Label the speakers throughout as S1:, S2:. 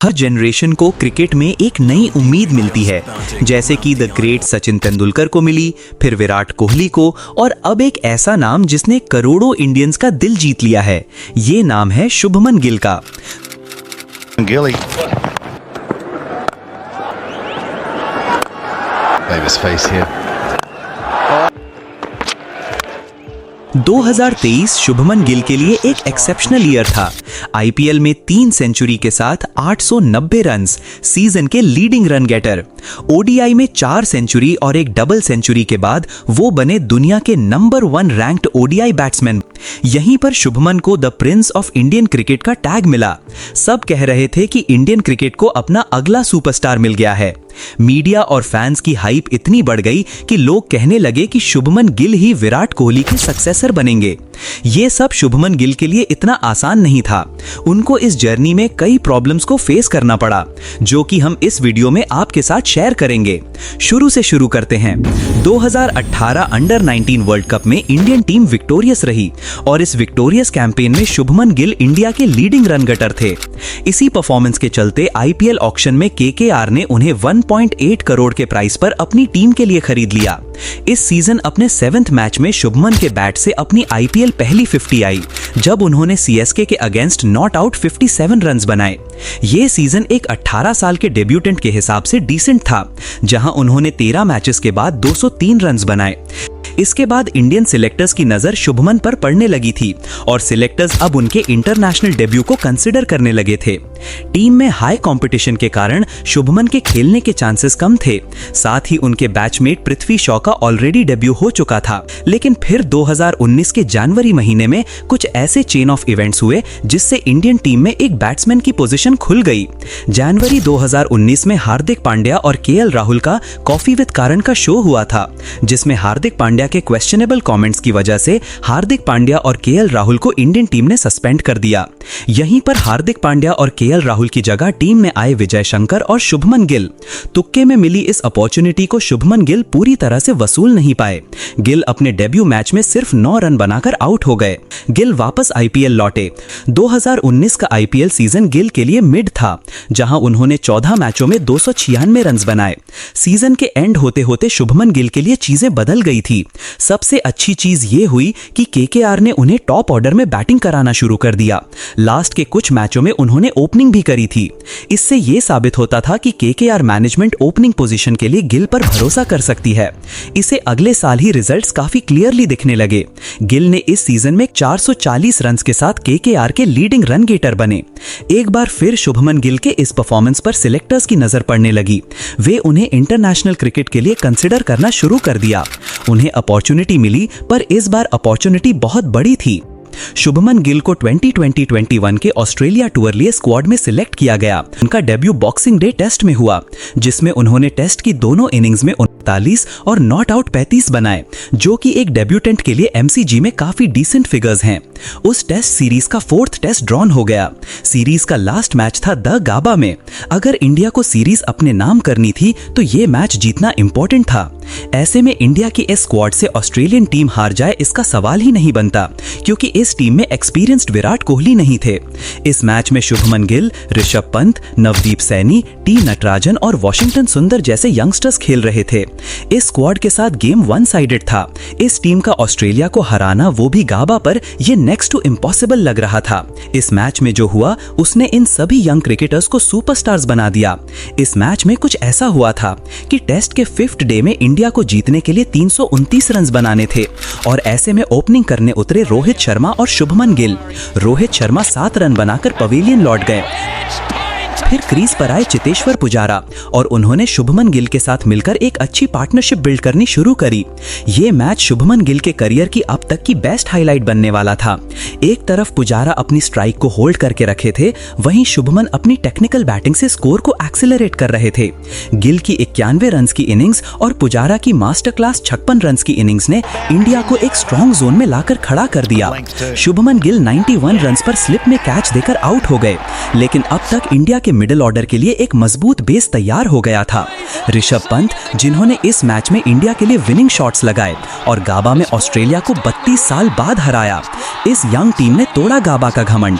S1: हर generation को cricket में एक नई उम्मीद मिलती है, जैसे कि द ग्रेट सचिन तेंदुलकर को मिली, फिर विराट कोहली को, और अब एक ऐसा नाम जिसने करोड़ों इंडियंस का दिल जीत लिया है। ये नाम है शुभमन गिल का।
S2: Davis face here.
S1: 2023 Shubman Gill के लिए एक एक्सेप्शनल ईयर था। आईपीएल में 3 सेंचुरी के साथ 890 रन्स, सीजन के लीडिंग रन गेटर। ओडीआई में 4 सेंचुरी और एक डबल सेंचुरी के बाद वो बने दुनिया के नंबर 1 रैंक्ड ओडीआई बैट्समैन। यहीं पर शुभमन को the Prince of Indian cricket का टैग मिला। सब कह रहे थे कि इंडियन क्रिकेट को अपना अगला सुपरस्टार मिल गया है। मीडिया और फैंस की हाइप इतनी बढ़ गई कि लोग कहने लगे कि शुभमन गिल ही विराट कोहली के सक्सेसर बनेंगे। ये सब शुभमन गिल के लिए इतना आसान नहीं था। उनको इस जर्नी में कई प्रॉब्लम्स को फेस करना पड़ा, जो कि हम इस वीडियो में आपके साथ शेयर करेंगे। शुरू से शुरू करते हैं। 2018 अंडर 19 वर्ल्ड कप में इंडियन टीम विक्टोरियस रही और इस विक्टोरियस कैंपेन में शुभमन गिल इंडिया के लीडिंग रन गेटर थे। इसी परफॉर्मेंस के चलते आईपीएल ऑक्शन में केकेआर ने उन्हें 1.8 करोड़ के प्राइस पर अपनी टीम के लिए खरीद लिया। इस सीजन अपने 7th मैच में शुभमन के बैट से अपनी आईपीएल पहली 50 आई, जब उन्होंने सीएसके के अगेंस्ट नॉट आउट 57 रन्स बनाए। ये सीजन एक 18 साल के डेब्यूटेंट के हिसाब से डिसेंट था, जहां उन्होंने 13 मैचेस के बाद 203 रन्स बनाए। इसके बाद इंडियन सिलेक्टर्स की नजर शुभमन पर पड़ने लगी थी और सिलेक्टर्स अब उनके इंटरनेशनल डेब्यू को कंसिडर करने लगे थे। टीम में हाई कंपटीशन के कारण शुभमन के खेलने के चांसेस कम थे। साथ ही उनके बैचमेट पृथ्वी शॉ का ऑलरेडी डेब्यू हो चुका था। लेकिन फिर 2019 के जनवरी महीने में कुछ ऐसे चेन ऑफ इवेंट्स हुए जिससे इंडियन टीम में एक बैट्समैन की पोजीशन खुल गई। जनवरी 2019 में हार्दिक पांड्या और केएल राहुल का कॉफी विद कारण का शो हुआ था, जिसमें हार्दिक पांड्या के क्वेश्चनेबल कमेंट्स की वजह से हार्दिक पांड्या और केएल राहुल को इंडियन टीम ने सस्पेंड कर दिया। यहीं पर हार्दिक पांड्या और केएल राहुल की जगह टीम में आए विजय शंकर और शुभमन गिल। तुक्के में मिली इस अपॉर्चुनिटी को शुभमन गिल पूरी तरह से वसूल नहीं पाए। गिल अपने डेब्यू मैच में सिर्फ 9 रन बनाकर आउट हो गए। गिल वापस आईपीएल लौटे। 2019 का आईपीएल सीजन गिल के लिए मिड था, जहां उन्होंने 14 मैचों में 296 रन बनाए। सीजन के एंड होते होते शुभमन गिल के लिए चीजें बदल गई थी। सबसे अच्छी चीज ये हुई कि केकेआर ने उन्हें टॉप ऑर्डर में बैटिंग कराना शुरू कर दिया। लास्ट के कुछ मैचों में उन्होंने ओपनिंग भी करी थी। इससे यह साबित होता था कि केकेआर मैनेजमेंट ओपनिंग पोजीशन के लिए गिल पर भरोसा कर सकती है। इसे अगले साल ही रिजल्ट्स काफी क्लियरली दिखने लगे। गिल ने इस सीजन में 440 रन के साथ केकेआर के लीडिंग रन गेटर बने। एक बार फिर शुभमन गिल के इस परफॉर्मेंस पर सिलेक्टर्स की नजर पड़ने लगी। वे उन्हें इंटरनेशनल क्रिकेट के लिए कंसिडर करना शुरू कर दिया। उन्हें अपॉर्चुनिटी मिली, पर इस बार अपॉर्चुनिटी बहुत बड़ी थी। शुभमन गिल को 2020-21 के ऑस्ट्रेलिया टूर लिए स्क्वाड में सिलेक्ट किया गया। उनका डेब्यू बॉक्सिंग डे टेस्ट में हुआ, जिसमें उन्होंने टेस्ट की दोनों इनिंग्स में 39 और नॉट आउट 35 बनाए, जो कि एक डेब्यूटेंट के लिए एमसीजी में काफी डिसेंट फिगर्स हैं। उस टेस्ट सीरीज का 4th टेस्ट ड्रॉन हो गया। सीरीज का लास्ट मैच था द गाबा में। अगर इंडिया को सीरीज अपने नाम करनी थी तो ये मैच जीतना इंपॉर्टेंट था। ऐसे में इंडिया की इस स्क्वाड से ऑस्ट्रेलियन टीम हार जाए इसका सवाल ही नहीं बनता, क्योंकि इस टीम में एक्सपीरियंस्ड विराट कोहली नहीं थे। इस मैच में शुभमन गिल, ऋषभ पंत, नवदीप सैनी, टी नटराजन और वॉशिंगटन सुंदर जैसे यंगस्टर्स खेल रहे थे। इस स्क्वाड के साथ गेम वन साइडेड था। इस टीम का ऑस्ट्रेलिया को हराना, वो भी गाबा पर, ये नेक्स्ट टू इम्पॉसिबल लग रहा था। इस मैच में जो हुआ उसने इन सभी यंग क्रिकेटर्स को सुपरस्टार्स बना दिया। इस मैच में कुछ ऐसा हुआ था कि टेस्ट के 5th डे में इंडिया को जीतने के लिए 329 रन बनाने थे और ऐसे में ओपनिंग करने उतरे रोहित शर्मा और शुभमन गिल। रोहित शर्मा 7 रन बनाकर पवेलियन लौट गए। फिर क्रीज पर आए चेतेश्वर पुजारा और उन्होंने शुभमन गिल के साथ मिलकर एक अच्छी पार्टनरशिप बिल्ड करनी शुरू करी। ये मैच शुभमन गिल के करियर की अब तक की बेस्ट हाईलाइट बनने वाला था। एक तरफ पुजारा अपनी स्ट्राइक को होल्ड करके रखे थे, वहीं शुभमन अपनी टेक्निकल बैटिंग से स्कोर को एक्सेलरेट कर रहे थे। गिल की 91 रन की इनिंग्स और पुजारा की मास्टर क्लास 56 रन की इनिंग्स ने इंडिया को एक स्ट्रॉन्ग जोन में लाकर खड़ा कर दिया। शुभमन गिल 91 रन पर स्लिप में कैच देकर आउट हो गए, लेकिन अब तक इंडिया के मिडिल ऑर्डर के लिए एक मजबूत बेस तैयार हो गया था। ऋषभ पंत, जिन्होंने इस मैच में इंडिया के लिए विनिंग शॉट्स लगाए और गाबा में ऑस्ट्रेलिया को 32 साल बाद हराया। इस यंग टीम ने तोड़ा गाबा का घमंड।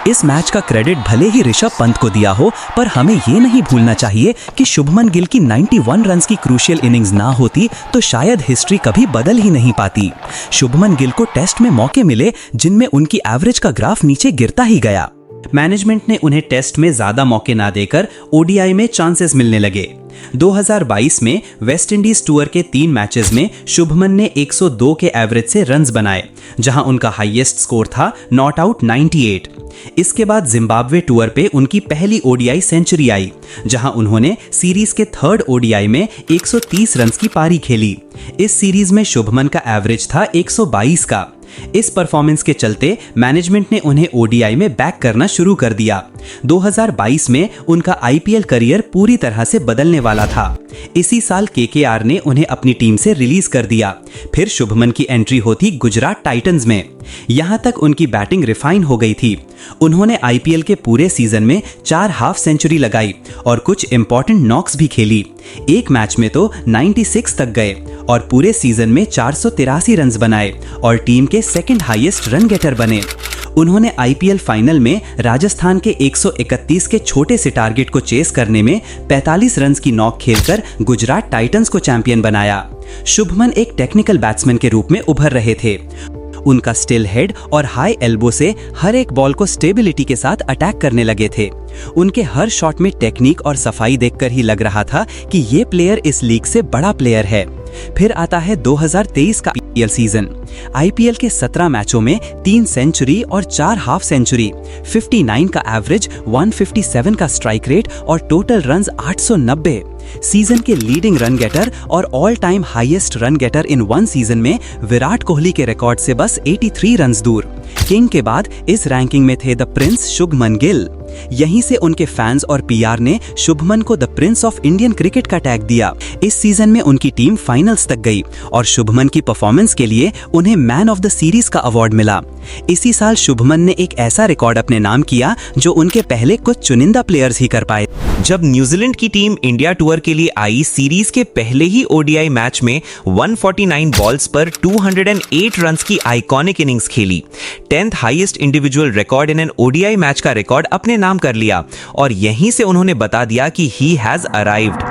S1: इस मैच का क्रेडिट भले ही ऋषभ पंत को दिया हो, पर हमें ये नहीं भूलना चाहिए कि शुभमन गिल की 91 रन्स की क्रूशियल इनिंग्स ना होती तो शायद हिस्ट्री कभी बदल ही नहीं पाती। शुभमन गिल को टेस्ट में मौके मिले जिनमें उनकी एवरेज का ग्राफ नीचे गिरता ही गया। मैनेजमेंट ने उन्हें टेस्ट में ज्यादा मौके ना देकर ओडीआई में चांसेस मिलने लगे। 2022 में वेस्ट इंडीज टूर के 3 मैचेस में शुभमन ने 102 के एवरेज से रन्स बनाए, जहां उनका हाईएस्ट स्कोर था नॉट आउट 98। इसके बाद जिम्बाब्वे टूर पे उनकी पहली ओडीआई सेंचुरी आई, जहां उन्होंने सीरीज के 3rd ओडीआई में 130 रन्स की पारी खेली। इस सीरीज में शुभमन का एवरेज था 122 का। इस परफॉर्मेंस के चलते मैनेजमेंट ने उन्हें ओडीआई में बैक करना शुरू कर दिया। 2022 में उनका आईपीएल करियर पूरी तरह से बदलने वाला था। इसी साल केकेआर ने उन्हें अपनी टीम से रिलीज कर दिया। फिर शुभमन की एंट्री होती गुजरात टाइटंस में। यहां तक उनकी बैटिंग रिफाइन हो गई थी। उन्होंने आईपीएल के पूरे सीजन में 4 हाफ सेंचुरी लगाई और कुछ इंपॉर्टेंट नॉक्स भी खेली। एक मैच में तो 96 तक गए और पूरे सीजन में 483 रन्स बनाए और टीम के सेकंड हाईएस्ट रन गेटर बने। उन्होंने आईपीएल फाइनल में राजस्थान के 131 के छोटे से टारगेट को चेस करने में 45 रन्स की नॉक खेलकर गुजरात टाइटंस को चैंपियन बनाया। शुभमन एक टेक्निकल बैट्समैन के रूप में उभर रहे थे। उनका स्टिल हेड और हाई एल्बो से हर एक बॉल को स्टेबिलिटी के साथ अटैक करने लगे थे। उनके हर शॉट में टेक्निक और सफाई देखकर ही लग रहा था कि ये प्लेयर इस लीग से बड़ा प्लेयर है। फिर आता है 2023 का आईपीएल सीजन। आईपीएल के 17 मैचों में 3 सेंचुरी और 4 हाफ सेंचुरी, 59 का एवरेज, 157 का स्ट्राइक रेट और टोटल रन्स 890। सीजन के लीडिंग रन गेटर और all time highest run getter in one season में विराट कोहली के रिकॉर्ड से बस 83 रन्स दूर। किंग के बाद इस रैंकिंग में थे द प्रिंस शुभमन गिल। यहीं से उनके फैंस और पीआर ने शुभमन को the Prince of Indian cricket का टैग दिया। इस सीजन में उनकी टीम फाइनल्स तक गई और शुभमन की परफॉर्मेंस के लिए उन्हें मैन ऑफ द सीरीज का अवार्ड मिला। इसी साल शुभमन ने एक ऐसा रिकॉर्ड अपने नाम किया जो उनके पहले कुछ चुनिंदा प्लेयर्स ही कर पाए।
S2: जब न्यूजीलैंड की टीम इंडिया टूर के लिए आई, सीरीज के पहले ही ओडीआई मैच में 149 बॉल्स पर 208 रन्स की आइकॉनिक इनिंग्स खेली। 10th highest individual record in an ODI match का रिकॉर्ड अपने नाम कर लिया और यहीं से उन्होंने बता दिया कि ही हैज अराइव्ड।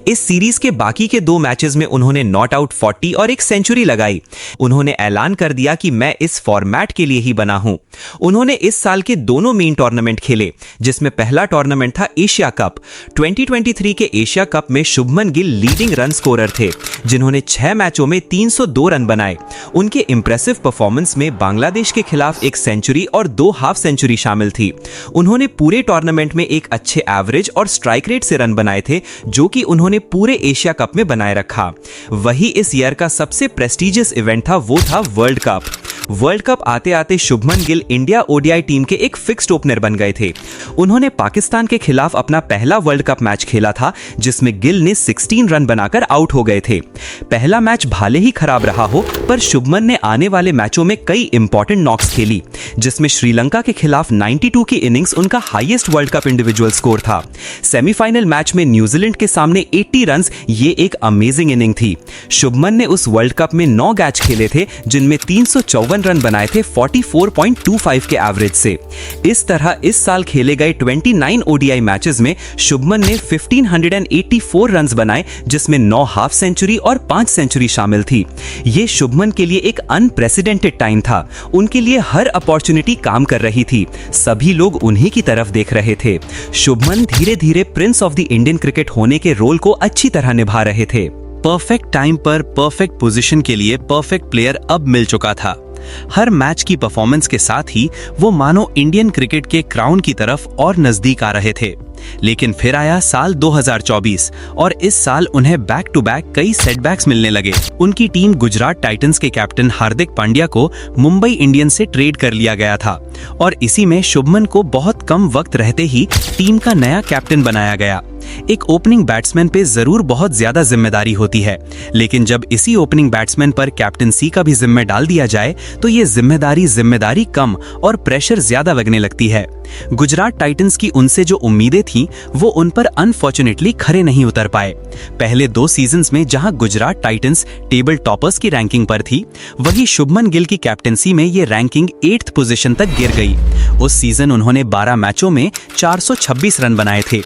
S2: इस सीरीज के बाकी के 2 मैचेस में उन्होंने नॉट आउट 40 और एक सेंचुरी लगाई। उन्होंने ऐलान कर दिया कि मैं इस फॉर्मेट के लिए ही बना हूं। उन्होंने इस साल के दोनों मेन टूर्नामेंट खेले, जिसमें पहला टूर्नामेंट था एशिया कप। 2023 के एशिया कप में Shubman Gill leading run scorer थे, जिन्होंने 6 मैचों में 302 रन बनाए। उनके इंप्रेसिव परफॉर्मेंस में बांग्लादेश के खिलाफ एक सेंचुरी और 2 हाफ सेंचुरी शामिल थी। उन्होंने पूरे टूर्नामेंट में एक अच्छे एवरेज और स्ट्राइक रेट से रन बनाए थे, जो कि उन्होंने पूरे एशिया कप में बनाए रखा। वही इस ईयर का सबसे प्रेस्टिजियस इवेंट था, वो था वर्ल्ड कप। वर्ल्ड कप आते आते Shubman Gill India ODI team के एक फिक्स्ड ओपनर बन गए थे। उन्होंने पाकिस्तान के खिलाफ अपना पहला वर्ल्ड कप मैच खेला था, जिसमें गिल ने 16 रन बनाकर आउट हो गए थे। पहला मैच भले ही खराब रहा हो, पर शुभमन ने आने वाले मैचों में कई इंपॉर्टेंट नॉक्स खेली, जिसमें श्रीलंका के खिलाफ 92 की इनिंग्स उनका highest world cup individual score था। सेमीफाइनल मैच में न्यूजीलैंड के सामने 80 रन, ये एक अमेजिंग इनिंग थी। शुभमन ने उस वर्ल्ड कप में 9 मैच खेले थे, जिनमें 354 रन बनाए थे 44.25 के एवरेज से। इस तरह इस साल खेले गए 29 ओडीआई मैचेस में शुभमन ने 1584 रन्स बनाए, जिसमें 9 हाफ सेंचुरी और 5 सेंचुरी शामिल थी। ये शुभमन के लिए एक अनप्रेसिडेंटेड टाइम था। उनके लिए हर अपॉर्चुनिटी काम कर रही थी। सभी लोग उन्हीं की तरफ देख रहे थे। शुभमन धीरे धीरे Prince of the Indian cricket होने के रोल को अच्छी तरह निभा रहे थे।
S1: परफेक्ट टाइम पर परफेक्ट पोजीशन के लिए परफेक्ट प्लेयर अब मिल चुका था। हर मैच की परफॉर्मेंस के साथ ही वो मानो इंडियन क्रिकेट के क्राउन की तरफ और नजदीक आ रहे थे। लेकिन फिर आया साल 2024 और इस साल उन्हें बैक टू बैक कई सेटबैक्स मिलने लगे। उनकी टीम गुजरात टाइटंस के कैप्टन हार्दिक पांड्या को मुंबई इंडियंस से ट्रेड कर लिया गया था और इसी में शुभमन को बहुत कम वक्त रहते ही टीम का नया कैप्टन बनाया गया। एक ओपनिंग बैट्समैन पे जरूर बहुत ज्यादा जिम्मेदारी होती है, लेकिन जब इसी ओपनिंग बैट्समैन पर कैप्टनसी का भी जिम्मे डाल दिया जाए तो ये जिम्मेदारी कम और प्रेशर ज्यादा लगने लगती है। गुजरात टाइटंस की उनसे जो उम्मीदें थीं, वो उन पर अनफॉर्चुनेटली खरे नहीं उतर पाए। पहले 2 सीजन्स में जहां गुजरात टाइटंस टेबल टॉपर्स की रैंकिंग पर थी, वहीं शुभमन गिल की कैप्टेंसी में ये रैंकिंग 8th पोजीशन तक गिर गई। उस सीजन उन्होंने 12 मैचों में 426 रन बनाए थे।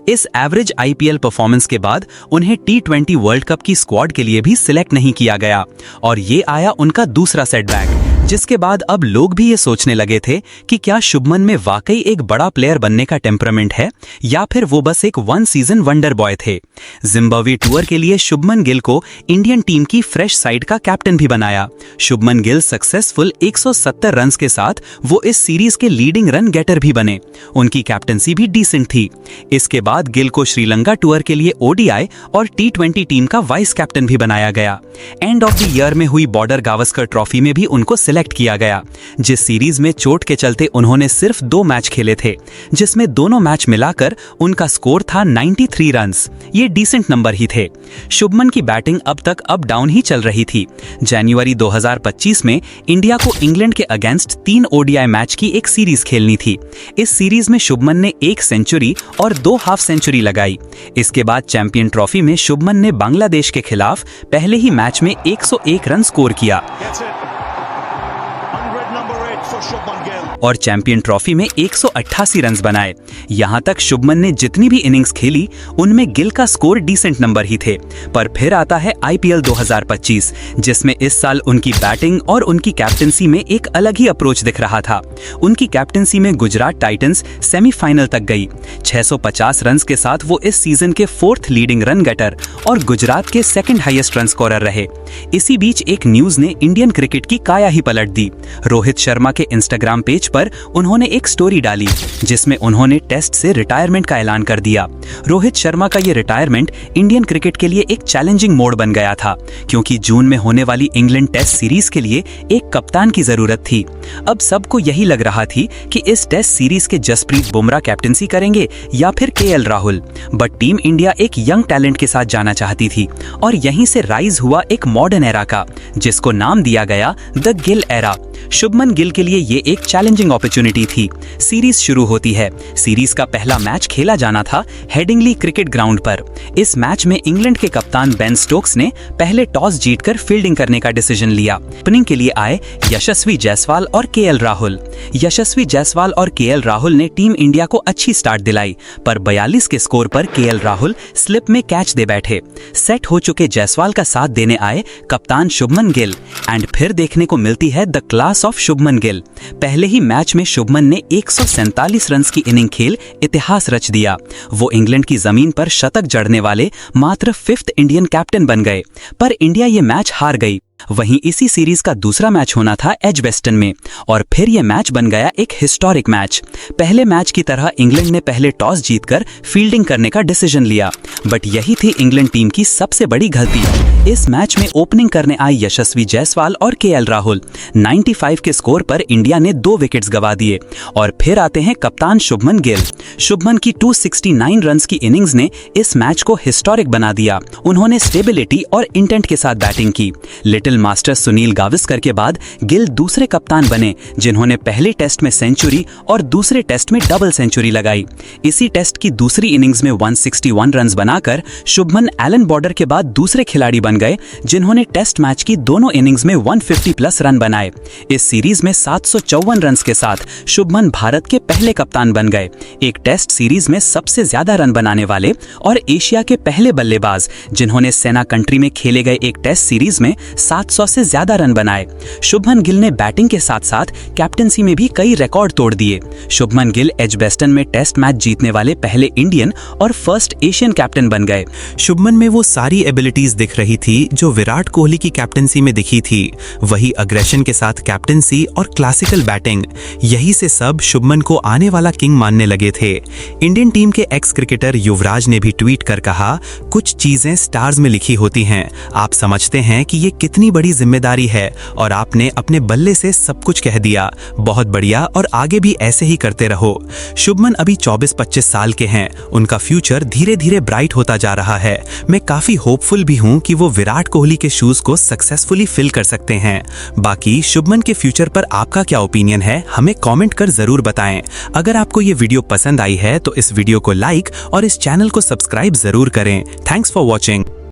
S1: इस एवरेज आईपीएल परफॉर्मेंस के बाद उन्हें T20 वर्ल्ड कप की स्क्वाड के लिए भी सिलेक्ट नहीं किया गया और ये आया उनका दूसरा सेटबैक, जिसके बाद अब लोग भी ये सोचने लगे थे कि क्या शुभमन में वाकई एक बड़ा प्लेयर बनने का टेम्परामेंट है या फिर वो बस एक 1 सीजन वंडर बॉय थे। जिम्बाब्वे टूर के लिए शुभमन गिल को इंडियन टीम की फ्रेश साइड का कैप्टन भी बनाया। शुभमन गिल सक्सेसफुल 170 रन के साथ वो इस सीरीज के लीडिंग रन गेटर भी बने। उनकी कैप्टनसी भी डिसेंट थी। इसके बाद गिल को श्रीलंका टूर के लिए ओडीआई और T20 टीम का वाइस कैप्टन भी बनाया गया। एंड ऑफ द ईयर में हुई बॉर्डर गावस्कर ट्रॉफी में भी उनको सिलेक्ट किया गया, जिस सीरीज में चोट के चलते उन्होंने सिर्फ 2 मैच खेले थे, जिसमें दोनों मैच मिलाकर उनका स्कोर था 93 रन्स। ये डिसेंट नंबर ही थे। शुभमन की बैटिंग अब तक अप डाउन ही चल रही थी। जनवरी 2025 में इंडिया को इंग्लैंड के अगेंस्ट 3 ओडीआई मैच की एक सीरीज खेलनी थी। इस सीरीज में शुभमन ने 1 सेंचुरी और 2 हाफ सेंचुरी लगाई। इसके बाद चैंपियन ट्रॉफी में शुभमन ने बांग्लादेश के खिलाफ पहले ही मैच में 101 रन स्कोर किया और चैंपियन ट्रॉफी में 188 रन बनाए। यहां तक शुभमन ने जितनी भी इनिंग्स खेली उनमें गिल का स्कोर डिसेंट नंबर ही थे। पर फिर आता है आईपीएल 2025, जिसमें इस साल उनकी बैटिंग और उनकी कैप्टनसी में एक अलग ही अप्रोच दिख रहा था। उनकी कैप्टनसी में गुजरात टाइटंस सेमीफाइनल तक गई। 650 रन के साथ वो इस सीजन के 4th लीडिंग रन गेटर और गुजरात के 2nd हाईएस्ट रन स्कोरर रहे। इसी बीच एक न्यूज ने इंडियन क्रिकेट की काया ही पलट दी। रोहित शर्मा के इंस्टाग्राम पेज पर उन्होंने एक स्टोरी डाली जिसमें उन्होंने टेस्ट से रिटायरमेंट का ऐलान कर दिया। रोहित शर्मा का ये रिटायरमेंट इंडियन क्रिकेट के लिए एक चैलेंजिंग मोड़ बन गया था, क्योंकि जून में होने वाली इंग्लैंड टेस्ट सीरीज के लिए एक कप्तान की जरूरत थी। अब सबको यही लग रहा थी कि इस टेस्ट सीरीज के जसप्रीत बुमराह कैप्टनसी करेंगे या फिर KL Rahul, but team India एक यंग टैलेंट के साथ जाना चाहती थी और यहीं से राइज हुआ एक मॉडर्न एरा का, जिसको नाम दिया गया द गिल एरा। शुभमन गिल के लिए ये एक चैलेंजिंग अपॉर्चुनिटी थी। सीरीज शुरू होती है। सीरीज का पहला मैच खेला जाना था हेडिंगली क्रिकेट ग्राउंड पर। इस मैच में इंग्लैंड के कप्तान बेन स्टोक्स ने पहले टॉस जीतकर फील्डिंग करने का डिसीजन लिया। ओपनिंग के लिए आए यशस्वी जायसवाल और KL राहुल। यशस्वी जायसवाल और KL राहुल ने टीम इंडिया को अच्छी स्टार्ट दिलाई, पर 42 के स्कोर पर KL राहुल स्लिप में कैच दे बैठे। सेट हो चुके जायसवाल का साथ देने आए कप्तान शुभमन गिल एंड फिर देखने को मिलती है the class of Shubman Gill. पहले ही मैच में शुभमन ने 147 रन की इनिंग खेल इतिहास रच दिया। वो इंग्लैंड की जमीन पर शतक जड़ने वाले मात्र 5th इंडियन कैप्टन बन गए, पर इंडिया ये मैच हार गई। वहीं इसी सीरीज का दूसरा मैच होना था एजबेस्टन में और फिर यह मैच बन गया एक हिस्टोरिक मैच। पहले मैच की तरह इंग्लैंड ने पहले टॉस जीतकर फील्डिंग करने का डिसीजन लिया, बट यही थी इंग्लैंड टीम की सबसे बड़ी गलती। इस मैच में ओपनिंग करने आए यशस्वी जायसवाल और KL राहुल। 95 के स्कोर पर इंडिया ने 2 विकेट्स गंवा दिए और फिर आते हैं कप्तान शुभमन गिल। शुभमन की 269 रन की इनिंग्स ने इस मैच को हिस्टोरिक बना दिया। उन्होंने स्टेबिलिटी और इंटेंट के साथ बैटिंग की। लिटिल मास्टर सुनील गावस्कर के बाद गिल दूसरे कप्तान बने जिन्होंने पहले टेस्ट में सेंचुरी और दूसरे टेस्ट में डबल सेंचुरी लगाई। इसी टेस्ट की दूसरी इनिंग्स में 161 रन बनाकर शुभमन एलन बॉर्डर के बाद दूसरे खिलाड़ी बन गए जिन्होंने टेस्ट मैच की दोनों इनिंग्स में 150 प्लस रन बनाए। इस सीरीज में 754 रन के साथ शुभमन भारत के पहले कप्तान बन गए, एक टेस्ट सीरीज में सबसे ज्यादा रन बनाने वाले और एशिया के पहले बल्लेबाज जिन्होंने सेना कंट्री में खेले गए एक टेस्ट सीरीज में 700 से ज्यादा रन बनाए। शुभमन गिल ने बैटिंग के साथ साथ कैप्टनसी में भी कई रिकॉर्ड तोड़ दिए। शुभमन गिल एजबेस्टन में टेस्ट मैच जीतने वाले पहले इंडियन और फर्स्ट एशियन कैप्टन बन गए।
S2: शुभमन में वो सारी एबिलिटीज दिख रही थी जो विराट कोहली की कैप्टनसी में दिखी थी, वही अग्रेशन के साथ कैप्टनसी और क्लासिकल बैटिंग, यही से सब शुभमन को आने वाला किंग मानने लगे थे। इंडियन टीम के एक्स क्रिकेटर युवराज ने भी ट्वीट कर कहा, कुछ चीजें स्टार्स में लिखी होती हैं, आप समझते हैं कि ये कितनी
S1: इतनी बड़ी जिम्मेदारी है और आपने अपने बल्ले से सब कुछ कह दिया। बहुत बढ़िया, और आगे भी ऐसे ही करते रहो। शुभमन अभी 24-25 साल के हैं, उनका फ्यूचर धीरे धीरे ब्राइट होता जा रहा है। मैं काफी होपफुल भी हूं कि वो विराट कोहली के शूज को सक्सेसफुली फिल कर सकते हैं। बाकी शुभमन के फ्यूचर पर आपका क्या ओपिनियन है, हमें कमेंट कर जरूर बताएं। अगर आपको ये वीडियो पसंद आई है तो इस वीडियो को लाइक और इस चैनल को सब्सक्राइब जरूर करें। Thanks for watching.